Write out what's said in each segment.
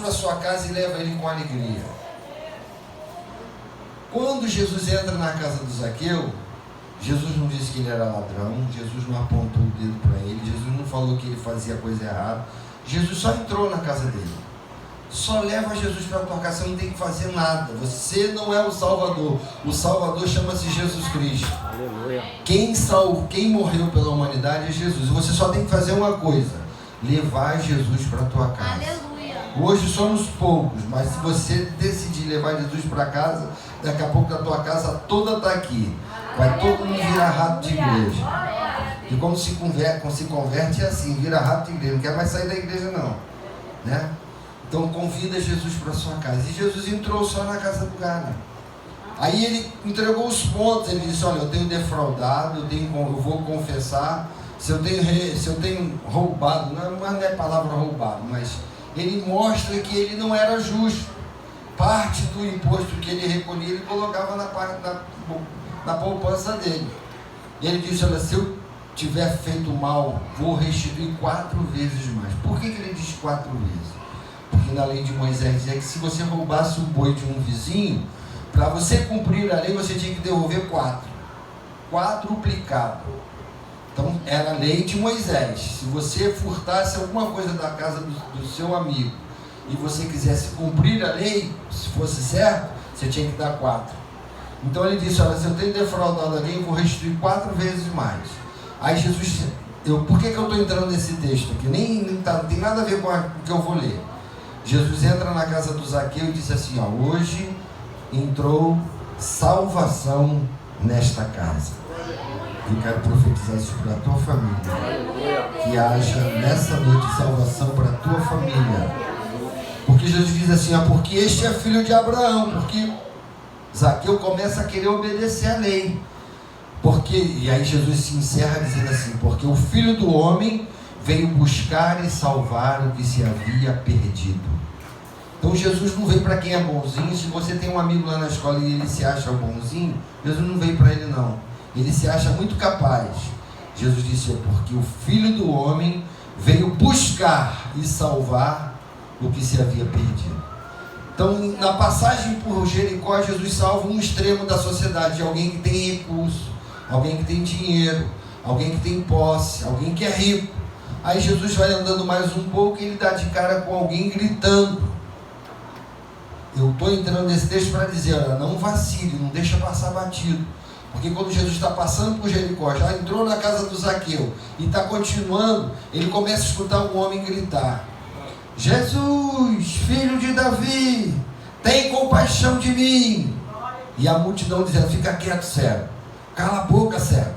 para sua casa e leva ele com alegria. Quando Jesus entra na casa do Zaqueu, Jesus não disse que ele era ladrão, Jesus não apontou o dedo para ele, Jesus não falou que ele fazia coisa errada. Jesus só entrou na casa dele. Só leva Jesus para a tua casa, você não tem que fazer nada. Você não é o Salvador. O Salvador chama-se Jesus Cristo. Aleluia. Quem morreu pela humanidade é Jesus. Você só tem que fazer uma coisa: levar Jesus para a tua casa. Aleluia. Hoje somos poucos, mas se você decidir levar Jesus para casa, daqui a pouco a tua casa toda está aqui. Vai todo mundo virar rato de igreja. E como se converte é assim, vira rato de igreja. Não quer mais sair da igreja não, né? Então convida Jesus para sua casa. E Jesus entrou só na casa do cara. Aí ele entregou os pontos. Ele disse: olha, eu tenho defraudado, eu vou confessar. Se eu tenho roubado, não é a palavra roubado, mas ele mostra que ele não era justo. Parte do imposto que ele recolhia, ele colocava na poupança dele. E ele disse: olha, se eu tiver feito mal, vou restituir 4 vezes mais. Por que ele diz 4 vezes? Porque na lei de Moisés dizia que se você roubasse o boi de um vizinho, para você cumprir a lei, você tinha que devolver 4. 4 Então era a lei de Moisés. Se você furtasse alguma coisa da casa do seu amigo e você quisesse cumprir a lei, se fosse certo, você tinha que dar 4. Então ele disse: olha, se eu tenho defraudado alguém, eu vou restituir 4 vezes mais. Aí Jesus, por que eu estou entrando nesse texto aqui? Não tem nada a ver com o que eu vou ler. Jesus entra na casa do Zaqueu e disse assim: ó, hoje entrou salvação nesta casa. Eu quero profetizar isso para a tua família. Que haja nessa noite salvação para a tua família. Porque Jesus diz assim: ó, porque este é filho de Abraão. Porque Zaqueu começa a querer obedecer a lei. E aí Jesus se encerra dizendo assim: porque o Filho do Homem veio buscar e salvar o que se havia perdido. Então Jesus não veio para quem é bonzinho. Se você tem um amigo lá na escola e ele se acha bonzinho, Jesus não veio para ele não. Ele se acha muito capaz. Jesus disse: porque o Filho do Homem veio buscar e salvar o que se havia perdido. Então, na passagem por Jericó, Jesus salva um extremo da sociedade, alguém que tem recurso, alguém que tem dinheiro, alguém que tem posse, alguém que é rico. Aí Jesus vai andando mais um pouco e ele dá de cara com alguém gritando. Eu estou entrando nesse texto para dizer: olha, não vacile, não deixa passar batido. Porque quando Jesus está passando por Jericó, já entrou na casa do Zaqueu e está continuando, ele começa a escutar um homem gritar: Jesus, filho de Davi, tem compaixão de mim. E a multidão dizendo: fica quieto, cego. Cala a boca, cego.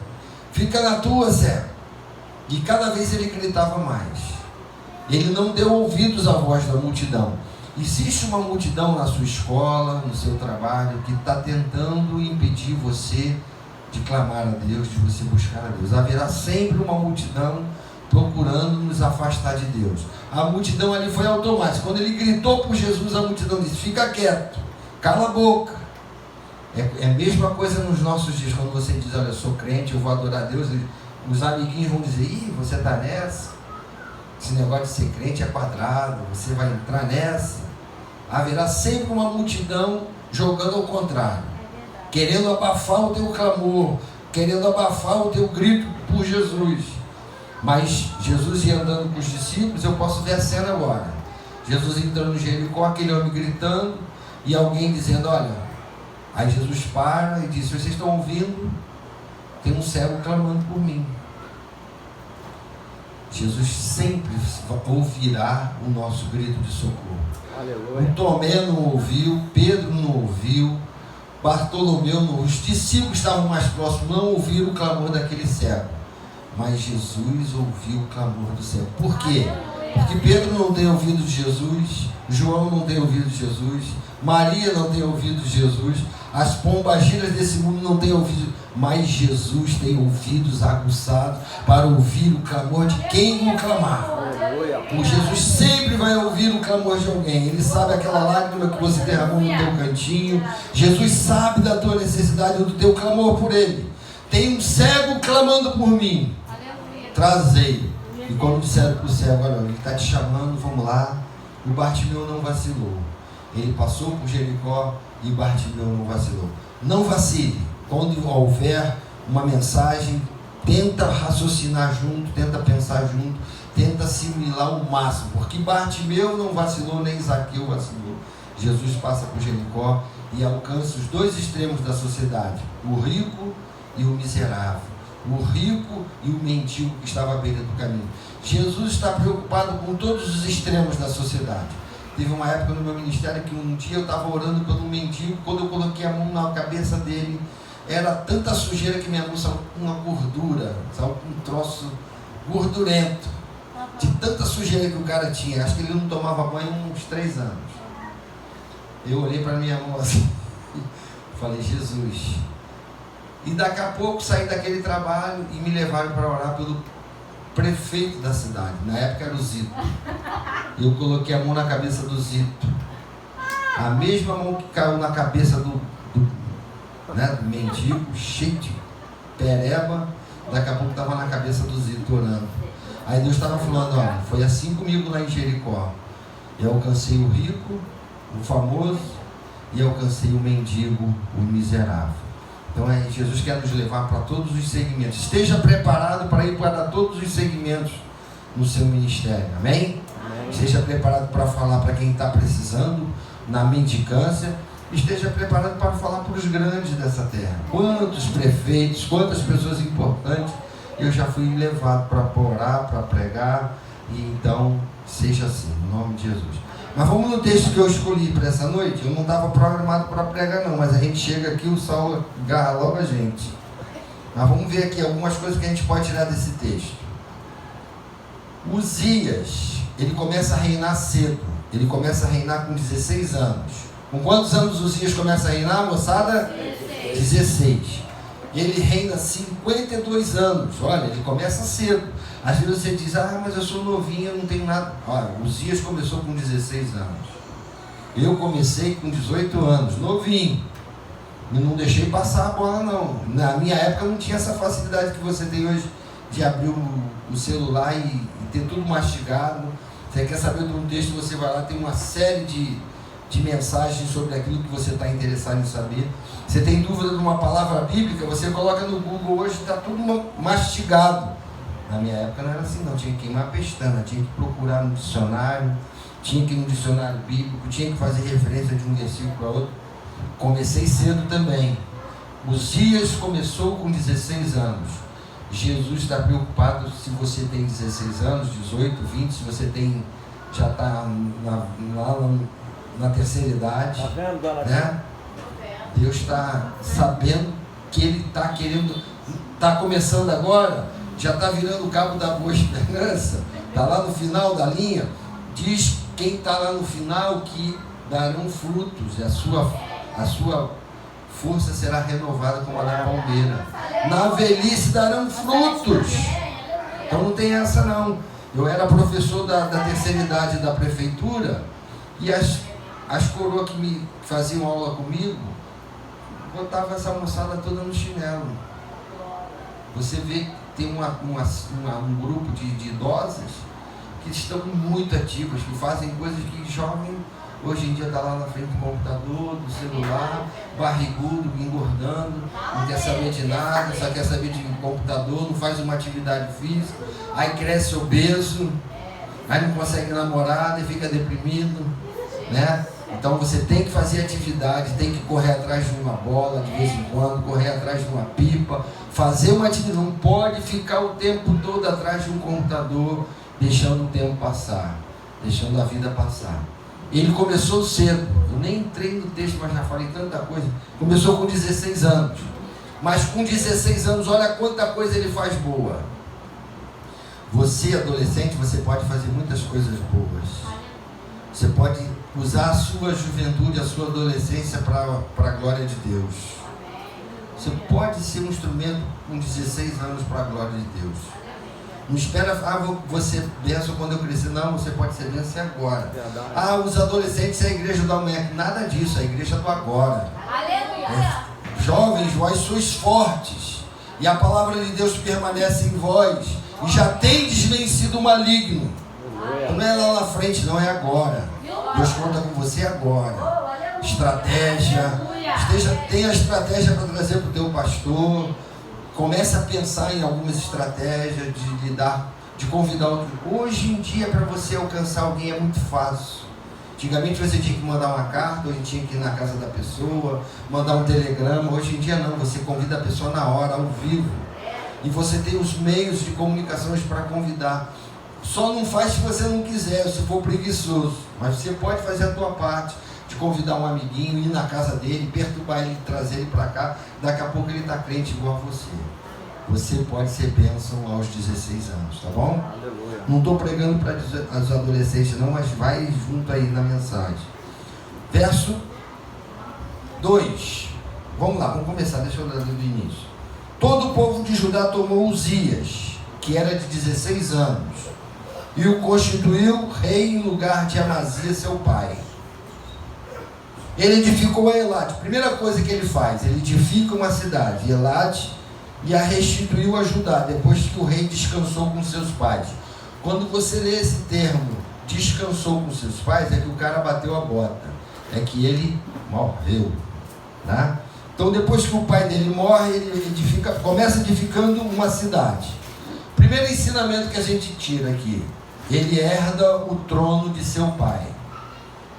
Fica na tua, cego. E cada vez ele gritava mais. Ele não deu ouvidos à voz da multidão. Existe uma multidão na sua escola, no seu trabalho, que está tentando impedir você de clamar a Deus, de você buscar a Deus. Haverá sempre uma multidão procurando nos afastar de Deus. A multidão ali foi automática. Quando ele gritou por Jesus, a multidão disse: fica quieto, cala a boca. É a mesma coisa nos nossos dias, quando você diz: olha, eu sou crente, eu vou adorar a Deus. Os amiguinhos vão dizer: ih, você está nessa? Esse negócio de ser crente é quadrado, você vai entrar nessa. Haverá sempre uma multidão jogando ao contrário, querendo abafar o teu clamor, querendo abafar o teu grito por Jesus. Mas Jesus ia andando com os discípulos. Eu posso ver a cena agora. Jesus entrando no Jericó, aquele homem gritando, e alguém dizendo: olha. Aí Jesus para e diz: vocês estão ouvindo? Tem um cego clamando por mim. Jesus sempre ouvirá o nosso grito de socorro. Aleluia. O Tomé não ouviu, Pedro não ouviu, Bartolomeu não ouviu, os discípulos estavam mais próximos, não ouviram o clamor daquele cego. Mas Jesus ouviu o clamor do cego. Por quê? Porque Pedro não tem ouvido de Jesus, João não tem ouvido de Jesus, Maria não tem ouvido de Jesus, as pombagiras desse mundo não têm ouvido, mas Jesus tem ouvidos aguçados para ouvir o clamor de quem o clamar. O Jesus sempre vai ouvir o clamor de alguém. Ele sabe aquela lágrima que você derramou no teu cantinho. Jesus sabe da tua necessidade, do teu clamor por ele. Tem um cego clamando por mim, trazei. E quando disseram para o cego: olha, ele está te chamando, vamos lá. o Bartimeu não vacilou. Ele passou por Jericó e Bartimeu não vacilou. Não vacile. Quando houver uma mensagem, tenta raciocinar junto, tenta pensar junto, tenta assimilar o máximo, porque Bartimeu não vacilou, nem Zaqueu vacilou. Jesus passa por Jericó e alcança os dois extremos da sociedade, o rico e o miserável, o rico e o mendigo que estava à beira do caminho. Jesus está preocupado com todos os extremos da sociedade. Teve uma época no meu ministério que um dia eu estava orando pelo mendigo, quando eu coloquei a mão na cabeça dele, era tanta sujeira que minha mão saiu uma gordura, saiu um troço gordurento, de tanta sujeira que o cara tinha. Acho que ele não tomava banho há uns 3 anos. Eu olhei para minha mão assim, falei, Jesus. E daqui a pouco saí daquele trabalho e me levaram para orar pelo prefeito da cidade. Na época era o Zito. Eu coloquei a mão na cabeça do Zito. A mesma mão que caiu na cabeça do mendigo, cheio de pereba, daqui a pouco estava na cabeça do Zito orando. Aí Deus estava falando, olha, foi assim comigo lá em Jericó. Eu alcancei o rico, o famoso, e alcancei o mendigo, o miserável. Então Jesus quer nos levar para todos os segmentos. Esteja preparado para ir para todos os segmentos no seu ministério. Amém? Amém. Esteja preparado para falar para quem está precisando, na mendicância. Esteja preparado para falar para os grandes dessa terra. Quantos prefeitos, quantas pessoas importantes eu já fui levado para orar, para pregar. E então, seja assim, em nome de Jesus. Mas vamos no texto que eu escolhi para essa noite. Eu não estava programado para pregar não, mas a gente chega aqui, o Saulo agarra logo a gente. Mas vamos ver aqui algumas coisas que a gente pode tirar desse texto. Uzias, ele começa a reinar cedo. Ele começa a reinar com 16 anos. Com quantos anos Uzias começa a reinar, moçada? 16. Ele reina 52 anos. Olha, ele começa cedo. Às vezes você diz, mas eu sou novinho, eu não tenho nada. Olha, Uzias começou com 16 anos. Eu comecei com 18 anos, novinho. E não deixei passar a bola não. Na minha época não tinha essa facilidade que você tem hoje de abrir o celular e ter tudo mastigado. Você quer saber de um texto, você vai lá, tem uma série de mensagens sobre aquilo que você está interessado em saber. Você tem dúvida de uma palavra bíblica, você coloca no Google hoje, está tudo mastigado. Na minha época não era assim não, tinha que queimar a pestana, tinha que procurar no dicionário, tinha que ir no dicionário bíblico, tinha que fazer referência de um versículo para outro. Comecei cedo também. Uzias começou com 16 anos. Jesus está preocupado se você tem 16 anos, 18, 20, se você tem, já está na terceira idade, tá vendo, dona né? Deus está sabendo que ele está querendo, está começando agora, já está virando o cabo da boa esperança, está lá no final da linha. Diz quem está lá no final que darão frutos, e a sua força será renovada como a da palmeira. Na velhice darão frutos. Então não tem essa não. Eu era professor da terceira idade da prefeitura e as coroas que faziam aula comigo botavam essa moçada toda no chinelo. Você vê que tem um grupo de idosas que estão muito ativas, que fazem coisas que jovem hoje em dia está lá na frente do computador, do celular, barrigudo, engordando, não quer saber de nada, só quer saber de computador, não faz uma atividade física, aí cresce obeso, aí não consegue namorar e fica deprimido, né? Então você tem que fazer atividade, tem que correr atrás de uma bola de vez em quando, correr atrás de uma pipa, fazer uma atividade, não pode ficar o tempo todo atrás de um computador, deixando o tempo passar, deixando a vida passar. Ele começou cedo, eu nem entrei no texto, mas já falei tanta coisa. Começou com 16 anos, mas com 16 anos, olha quanta coisa ele faz boa. Você, adolescente, você pode fazer muitas coisas boas. Você pode usar a sua juventude, a sua adolescência para a glória de Deus. Você pode ser um instrumento com 16 anos para a glória de Deus. Não espera, vou ser bênção quando eu crescer. Não, você pode ser bênção agora. Os adolescentes é a igreja do amanhã. Nada disso, é a igreja do agora. Aleluia! Jovens, vós sois fortes, e a palavra de Deus permanece em vós, e já tendes vencido o maligno. Não é lá na frente, não, é agora. Deus conta com você agora. Estratégia. Tenha estratégia para trazer para o teu pastor. Comece a pensar em algumas estratégias de lidar, de convidar outro. Hoje em dia, para você alcançar alguém é muito fácil. Antigamente você tinha que mandar uma carta, hoje tinha que ir na casa da pessoa, mandar um telegrama. Hoje em dia não, você convida a pessoa na hora, ao vivo. E você tem os meios de comunicação para convidar. Só não faz se você não quiser, se for preguiçoso. Mas você pode fazer a tua parte, de convidar um amiguinho, ir na casa dele, perturbar ele, trazer ele para cá. Daqui a pouco ele está crente igual a você. Você pode ser bênção aos 16 anos, tá bom? Aleluia. Não estou pregando para os adolescentes não, mas vai junto aí na mensagem. Verso 2. Vamos lá, vamos começar, deixa eu ler do início. Todo o povo de Judá tomou Uzias, que era de 16 anos, e o constituiu rei em lugar de Amazias, seu pai. Ele edificou a Elate. Primeira coisa que ele faz, ele edifica uma cidade, Elate, e a restituiu a Judá, depois que o rei descansou com seus pais. Quando você lê esse termo, descansou com seus pais, é que o cara bateu a bota, é que ele morreu, tá? Então depois que o pai dele morre, ele começa edificando uma cidade. Primeiro ensinamento que a gente tira aqui, ele herda o trono de seu pai,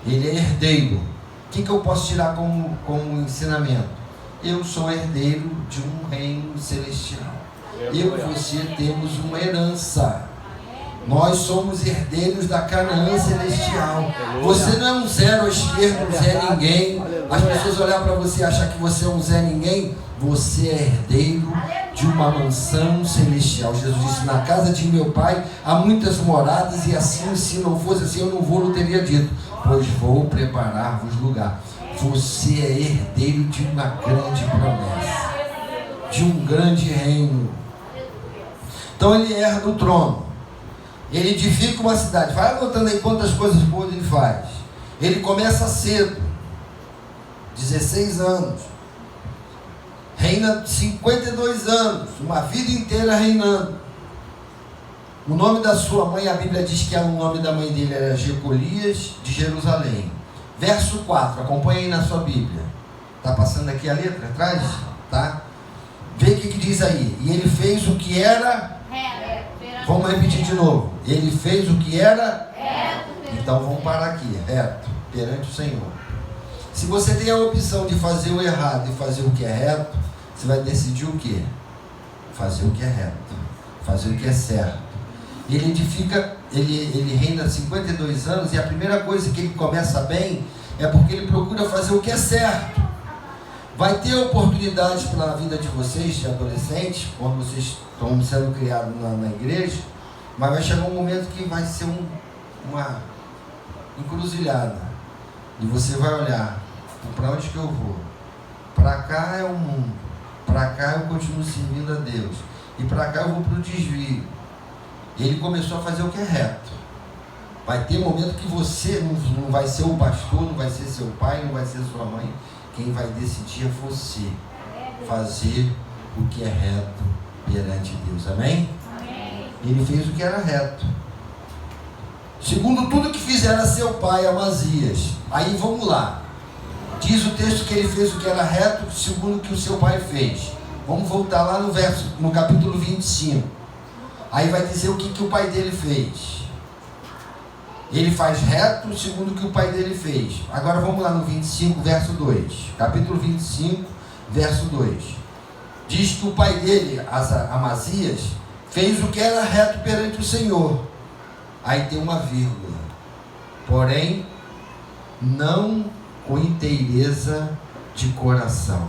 ele é herdeiro. O que eu posso tirar como ensinamento? Eu sou herdeiro de um reino celestial. Eu e você temos uma herança. Nós somos herdeiros da Canaã celestial. Você não é um zero à esquerda, um Zé Ninguém. As pessoas olham para você e acham que você é um Zé Ninguém. Você é herdeiro de uma mansão celestial. Jesus disse, na casa de meu pai há muitas moradas, e assim, se não fosse assim, eu não vou teria dito, pois vou preparar-vos lugar. Você é herdeiro de uma grande promessa, de um grande reino. Então ele herda o trono, ele edifica uma cidade. Vai anotando aí quantas coisas boas ele faz. Ele começa cedo, 16 anos, reina 52 anos, uma vida inteira reinando. O nome da sua mãe, a Bíblia diz que o nome da mãe dele era Jecolias de Jerusalém. Verso 4, acompanha aí na sua Bíblia. Está passando aqui a letra atrás? Tá? Vê o que diz aí. E ele fez o que era reto. Vamos repetir de novo. Ele fez o que era reto. Então vamos parar aqui. Reto, perante o Senhor. Se você tem a opção de fazer o errado e fazer o que é reto, você vai decidir o quê? Fazer o que é reto. Fazer o que é certo. Ele edifica, ele reina 52 anos, e a primeira coisa que ele começa bem é porque ele procura fazer o que é certo. Vai ter oportunidades para a vida de vocês, de adolescentes, quando vocês estão sendo criados na igreja, mas vai chegar um momento que vai ser uma encruzilhada, e você vai olhar, para onde que eu vou? Para cá é o mundo, para cá eu continuo servindo a Deus, e para cá eu vou para o desvio. Ele começou a fazer o que é reto. Vai ter momento que você não vai ser o pastor, não vai ser seu pai, não vai ser sua mãe. Quem vai decidir é você. Fazer o que é reto perante Deus. Amém? Amém. Ele fez o que era reto. Segundo tudo que fizera seu pai, Amazias. Aí vamos lá. Diz o texto que ele fez o que era reto, segundo o que o seu pai fez. Vamos voltar lá no capítulo 25. Aí vai dizer o que o pai dele fez. Ele faz reto segundo o que o pai dele fez. Agora vamos lá no 25, verso 2. Capítulo 25, verso 2. Diz que o pai dele, Amazias, fez o que era reto perante o Senhor. Aí tem uma vírgula. Porém, não com inteireza de coração.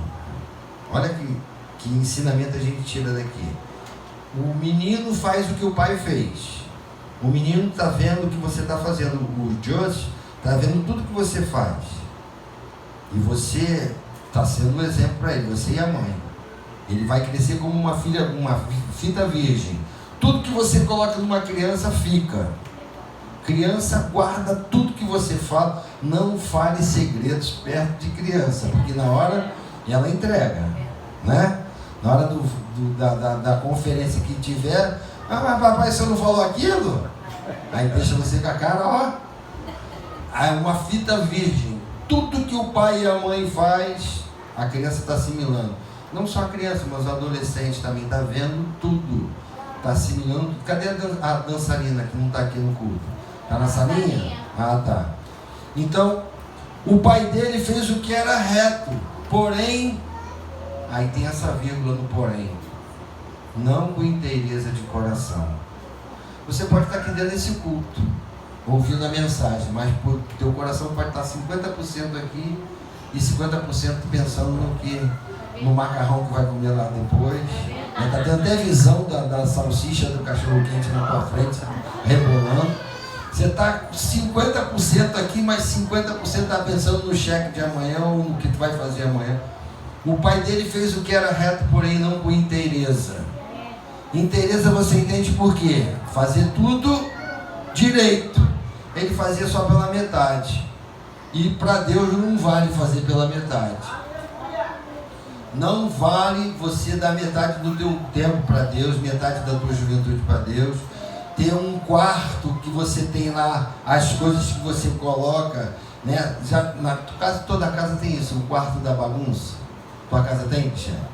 Olha que ensinamento a gente tira daqui. O menino faz o que o pai fez. O menino está vendo o que você está fazendo. O Joseph está vendo tudo que você faz. E você está sendo um exemplo para ele, você e a mãe. Ele vai crescer como uma fita virgem. Tudo que você coloca numa criança fica. Criança guarda tudo que você fala. Não fale segredos perto de criança, porque na hora ela entrega, né? Na hora da conferência que tiver, mas papai, você não falou aquilo? Aí deixa você com a cara, ó. uma fita virgem. Tudo que o pai e a mãe faz, a criança está assimilando. Não só a criança, mas o adolescente também está vendo tudo. Está assimilando. Cadê a dançarina que não está aqui no culto? Está na salinha? Ah, tá. Então, o pai dele fez o que era reto. Porém, aí tem essa vírgula no porém. Não com inteireza de coração. Você pode estar aqui dentro desse culto, ouvindo a mensagem, mas o teu coração pode estar 50% aqui e 50% pensando no macarrão que vai comer lá depois. Está tendo até visão da salsicha do cachorro quente na tua frente, rebolando. Você está 50% aqui, mas 50% está pensando no cheque de amanhã ou no que tu vai fazer amanhã. O pai dele fez o que era reto, porém não com inteireza. Inteireza você entende por quê? Fazer tudo direito. Ele fazia só pela metade. E para Deus não vale fazer pela metade. Não vale você dar metade do teu tempo para Deus, metade da tua juventude para Deus. Ter um quarto que você tem lá as coisas que você coloca, né? Já, na casa, toda casa tem isso, o quarto da bagunça. Tua casa tem, Cristiano?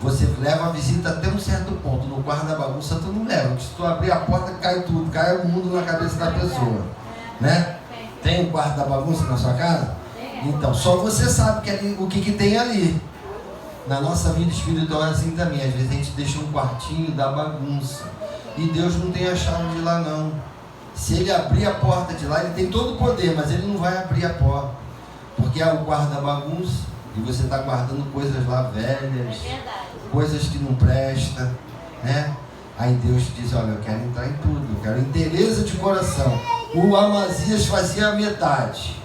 Você leva a visita até um certo ponto. No quarto da bagunça tu não leva, porque se tu abrir a porta cai tudo, cai o mundo na cabeça da pessoa, né? Tem um quarto da bagunça na sua casa? Então, só você sabe o que tem ali. Na nossa vida espiritual é assim também. Às vezes a gente deixa um quartinho da bagunça e Deus não tem a chave de lá não. Se Ele abrir a porta de lá, Ele tem todo o poder, mas Ele não vai abrir a porta, porque é o quarto da bagunça e você está guardando coisas lá velhas, coisas que não prestam, né? Aí Deus diz, olha, eu quero entrar em tudo, eu quero inteireza de coração. O Amazias fazia a metade.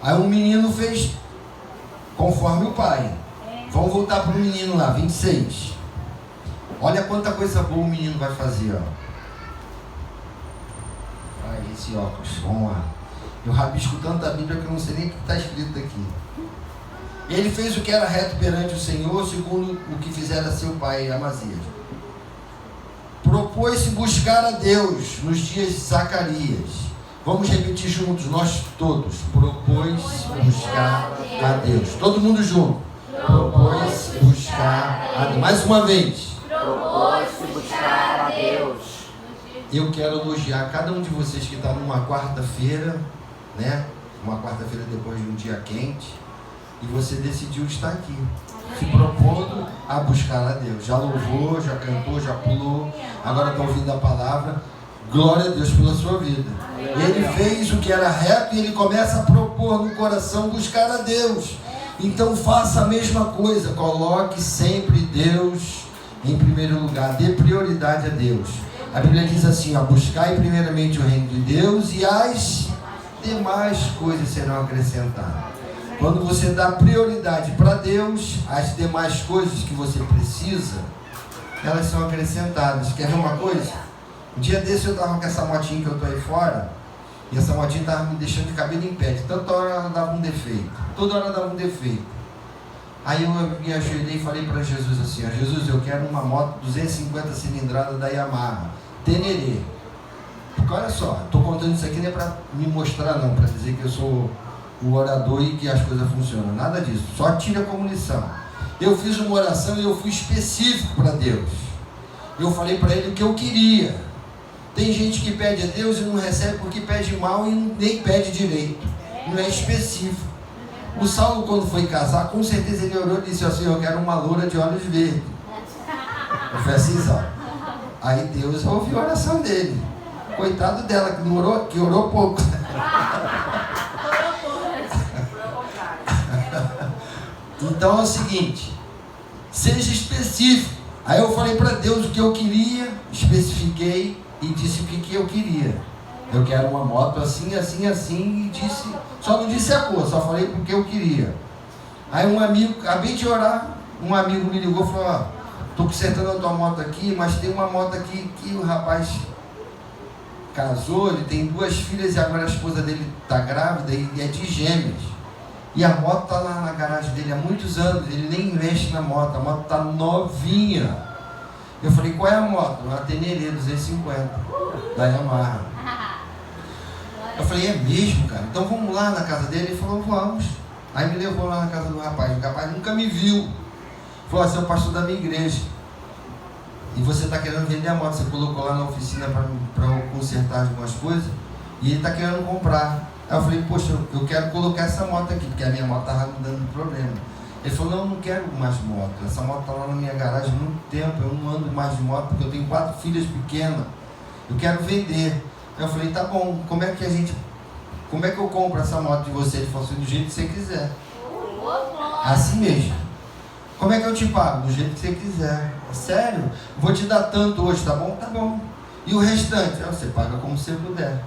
Aí o menino fez conforme o pai. Vamos voltar para o menino lá, 26. Olha quanta coisa boa o menino vai fazer, ó. Ai, esse óculos, vamos lá. Eu rabisco tanta Bíblia que eu não sei nem o que está escrito aqui. Ele fez o que era reto perante o Senhor, segundo o que fizera seu pai Amazias. Propôs-se buscar a Deus nos dias de Zacarias. Vamos repetir juntos, nós todos. Propôs-se buscar a Deus. Todo mundo junto. Propôs-se buscar a Deus. Mais uma vez. Propôs-se buscar a Deus. Eu quero elogiar cada um de vocês que está numa quarta-feira, né? Uma quarta-feira depois de um dia quente. E você decidiu estar aqui, se propondo a buscar a Deus. Já louvou, já cantou, já pulou, agora está ouvindo a palavra. Glória a Deus pela sua vida. Ele fez o que era reto e ele começa a propor no coração buscar a Deus. Então faça a mesma coisa, coloque sempre Deus em primeiro lugar, dê prioridade a Deus. A Bíblia diz assim, ó, buscai primeiramente o reino de Deus e as demais coisas serão acrescentadas. Quando você dá prioridade para Deus, as demais coisas que você precisa, elas são acrescentadas. Quer ver uma coisa? Um dia desse eu estava com essa motinha que eu estou aí fora, e essa motinha estava me deixando de cabelo em pé. De tanta hora ela dava um defeito. Toda hora dava um defeito. Aí eu me ajoelhei e falei para Jesus assim, ó, Jesus, eu quero uma moto 250 cilindrada da Yamaha, Tenerê. Porque olha só, estou contando isso aqui não é para me mostrar não, para dizer que eu sou o orador e que as coisas funcionam, nada disso, só tira como lição. Eu fiz uma oração e eu fui específico para Deus. Eu falei para Ele o que eu queria. Tem gente que pede a Deus e não recebe porque pede mal e nem pede direito, não é específico. O Saulo, quando foi casar, com certeza ele orou e disse assim, eu quero uma loura de olhos verdes. Eu falei assim, Saulo. Aí Deus ouviu a oração dele. Coitado dela, que orou pouco. Então é o seguinte, seja específico. Aí eu falei para Deus o que eu queria, especifiquei e disse o que eu queria. Eu quero uma moto assim, assim, assim, e disse, só não disse a cor, só falei porque eu queria. Aí um amigo, acabei de orar, um amigo me ligou e falou, ó, estou consertando a tua moto aqui, mas tem uma moto aqui que o rapaz casou, ele tem 2 filhas e agora a esposa dele está grávida e é de gêmeos. E a moto está lá na garagem dele há muitos anos, ele nem mexe na moto, a moto está novinha. Eu falei, qual é a moto? Uma Tenerê 250, da Yamaha. Eu falei, é mesmo, cara? Então vamos lá na casa dele? Ele falou, vamos. Aí me levou lá na casa do rapaz. O rapaz nunca me viu. Falou, você é o pastor da minha igreja. E você está querendo vender a moto. Você colocou lá na oficina para eu consertar algumas coisas. E ele está querendo comprar. Aí eu falei, poxa, eu quero colocar essa moto aqui, porque a minha moto estava me dando problema. Ele falou, não, eu não quero mais moto. Essa moto está lá na minha garagem há muito tempo. Eu não ando mais de moto, porque eu tenho 4 filhas pequenas. Eu quero vender. Aí eu falei, tá bom, como é que eu compro essa moto de você? Ele falou assim, do jeito que você quiser. Assim mesmo. Como é que eu te pago? Do jeito que você quiser. Sério? Vou te dar tanto hoje, tá bom? Tá bom. E o restante? Você paga como você puder.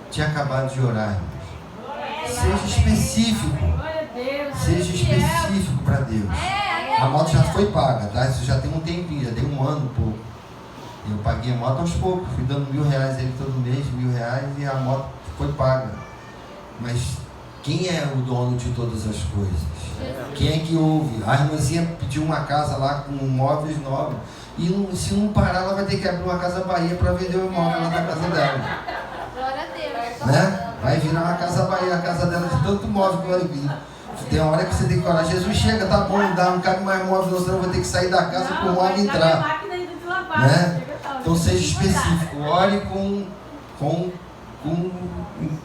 Tinha acabado de orar, irmãos. Seja específico. Seja específico para Deus. A moto já foi paga, tá? Isso já tem um tempinho, já tem um ano e pouco. Eu paguei a moto aos poucos, fui dando R$1.000 ele todo mês, R$1.000, e a moto foi paga. Mas quem é o dono de todas as coisas? Quem é que ouve? A irmãzinha pediu uma casa lá com móveis novos. E se não parar, ela vai ter que abrir uma casa Bahia para vender o imóvel lá da casa dela. Glória a Deus. Né? Vai virar uma casa Bahia, a casa dela, de tanto móvel que vai vir. Tem uma hora que você tem que orar. Jesus, chega, tá bom, não cabe mais móvel, senão eu vou ter que sair da casa para o móvel entrar. Né? Então seja específico. Ore com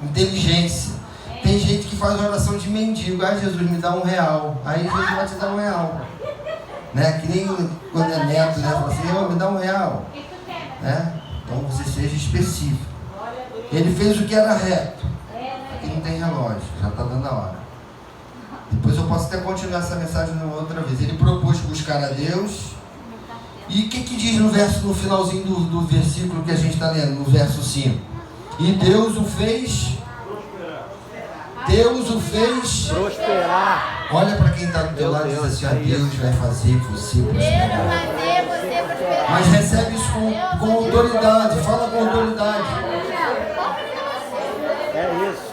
inteligência. Tem gente que faz oração de mendigo. Jesus, me dá R$1. Aí Jesus vai te dar R$1. Né? Que nem quando é neto, né? Fala assim, me dá R$1. Né? Então você seja específico. Ele fez o que era reto. Aqui não tem relógio, já está dando a hora. Depois eu posso até continuar essa mensagem outra vez. Ele propôs buscar a Deus. E o que diz no finalzinho do versículo que a gente está lendo, no verso 5? E Deus o fez prosperar. Olha para quem está do teu lado e diz assim, Deus vai fazer você prosperar. Mas recebe isso com autoridade, fala com autoridade. É isso.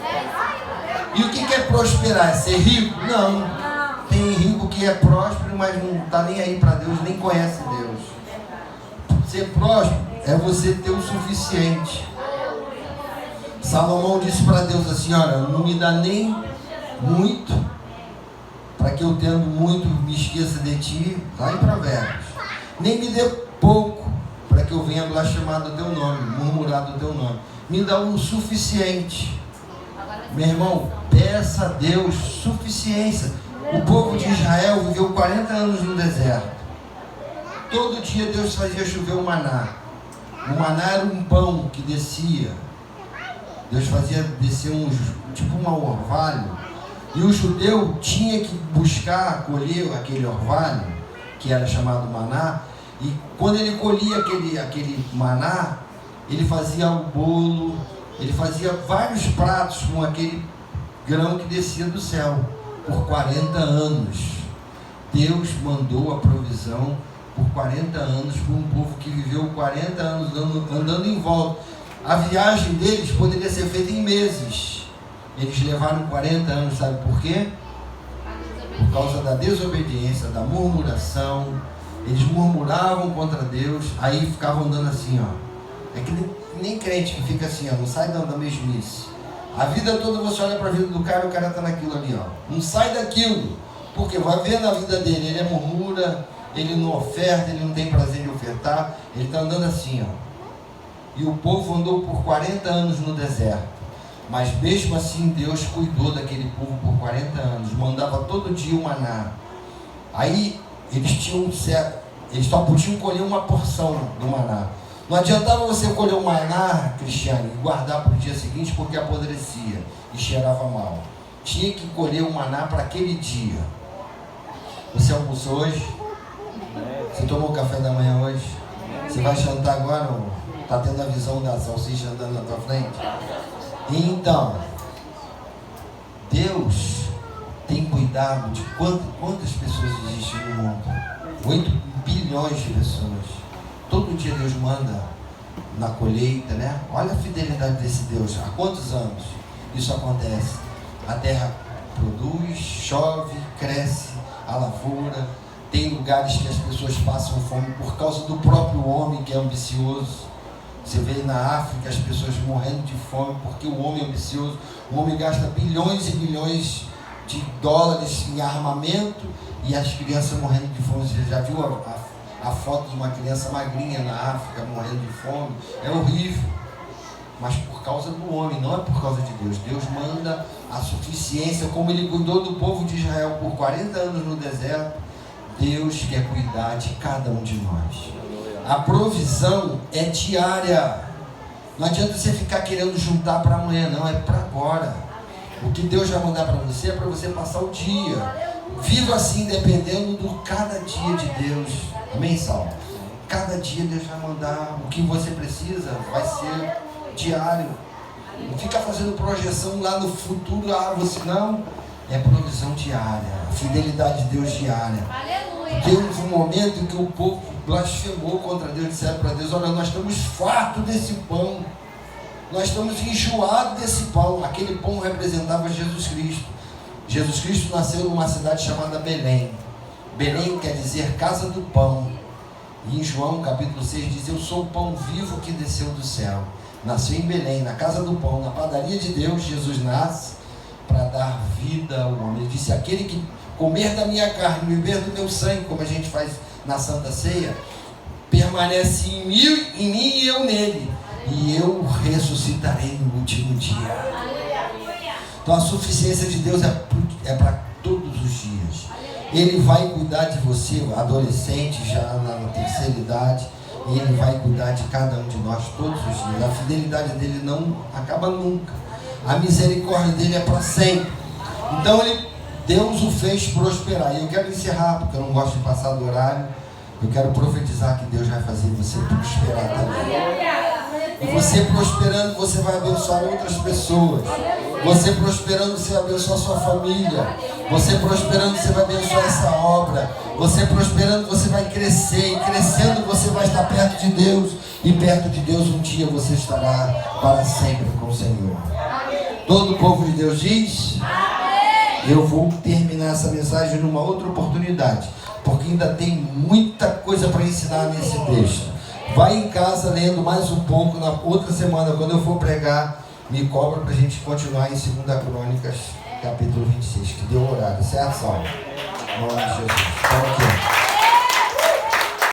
E o que é prosperar? É ser rico? Não. Tem rico que é próspero, mas não está nem aí para Deus, nem conhece Deus. Ser próspero é você ter o suficiente. Salomão disse para Deus assim, olha, não me dá nem muito, para que eu tendo muito me esqueça de ti, lá em Provérbios. Nem me dê pouco, para que eu venha blasfemar do teu nome, murmurar do teu nome. Me dá o suficiente. Meu irmão, peça a Deus suficiência. O povo de Israel viveu 40 anos no deserto. Todo dia Deus fazia chover o maná. O maná era um pão que descia. Deus fazia descer tipo um orvalho. E o judeu tinha que buscar, colher aquele orvalho, que era chamado maná. E quando ele colhia aquele maná, ele fazia o bolo, ele fazia vários pratos com aquele grão que descia do céu. Por 40 anos. Deus mandou a provisão por 40 anos para um povo que viveu 40 anos andando em volta. A viagem deles poderia ser feita em meses. Eles levaram 40 anos, sabe por quê? Por causa da desobediência, da murmuração. Eles murmuravam contra Deus, aí ficavam andando assim, ó. É que nem crente que fica assim, ó, não sai da mesmice. A vida toda você olha para a vida do cara, o cara está naquilo ali, ó. Não sai daquilo, porque vai ver na vida dele, ele murmura, ele não oferta, ele não tem prazer em ofertar, ele está andando assim, ó. E o povo andou por 40 anos no deserto, mas mesmo assim Deus cuidou daquele povo por 40 anos, mandava todo dia o maná. Aí eles só podiam colher uma porção do maná. Não adiantava você colher o maná, Cristiano, e guardar para o dia seguinte porque apodrecia e cheirava mal. Tinha que colher o maná para aquele dia. Você almoçou hoje? Você tomou café da manhã hoje? Você vai jantar agora? Está tendo a visão da salsicha andando na tua frente? Então, Deus tem cuidado de quantas pessoas existem no mundo? 8 bilhões de pessoas. Todo dia Deus manda na colheita, né? Olha a fidelidade desse Deus. Há quantos anos isso acontece? A terra produz, chove, cresce, a lavoura. Tem lugares que as pessoas passam fome por causa do próprio homem que é ambicioso. Você vê na África as pessoas morrendo de fome porque o homem é ambicioso. O homem gasta bilhões e bilhões de dólares em armamento e as crianças morrendo de fome. Você já viu a foto de uma criança magrinha na África morrendo de fome? É horrível. Mas por causa do homem, não é por causa de Deus. Deus manda a suficiência, como Ele cuidou do povo de Israel por 40 anos no deserto. Deus quer cuidar de cada um de nós. A provisão é diária. Não adianta você ficar querendo juntar para amanhã, não, é para agora. O que Deus vai mandar para você é para você passar o dia. Viva assim, dependendo do cada dia de Deus. Amém, Salmo? Cada dia Deus vai mandar o que você precisa, vai ser diário. Não fica fazendo projeção lá no futuro, você não. É provisão diária, fidelidade de Deus diária. Teve um momento em que o povo blasfemou contra Deus, disseram para Deus: olha, nós estamos fartos desse pão, nós estamos enjoados desse pão. Aquele pão representava Jesus Cristo. Jesus Cristo nasceu numa cidade chamada Belém. Belém quer dizer casa do pão. E em João capítulo 6 diz: eu sou o pão vivo que desceu do céu. Nasceu em Belém, na casa do pão, na padaria de Deus. Jesus nasce para dar vida ao homem. Ele disse: aquele que comer da minha carne, beber do meu sangue, como a gente faz na Santa Ceia, permanece em mim e eu nele, e eu ressuscitarei no último dia. Então a suficiência de Deus é para todos os dias. Ele vai cuidar de você, adolescente, já na terceira idade. Ele vai cuidar de cada um de nós todos os dias. A fidelidade dele não acaba nunca. A misericórdia dele é para sempre. Então Deus o fez prosperar. E eu quero encerrar, porque eu não gosto de passar do horário. Eu quero profetizar que Deus vai fazer você prosperar também. E você prosperando, você vai abençoar outras pessoas. Você prosperando, você vai abençoar sua família. Você prosperando, você vai abençoar essa obra. Você prosperando, você vai crescer. E crescendo, você vai estar perto de Deus. E perto de Deus, um dia você estará para sempre com o Senhor. Todo o povo de Deus diz: eu vou terminar essa mensagem numa outra oportunidade, porque ainda tem muita coisa para ensinar nesse texto. Vai em casa lendo mais um pouco. Na outra semana, quando eu for pregar, me cobra para a gente continuar em 2 Crônicas, capítulo 26, que deu o horário, certo, Saulo? Em nome de Jesus. Então, aqui.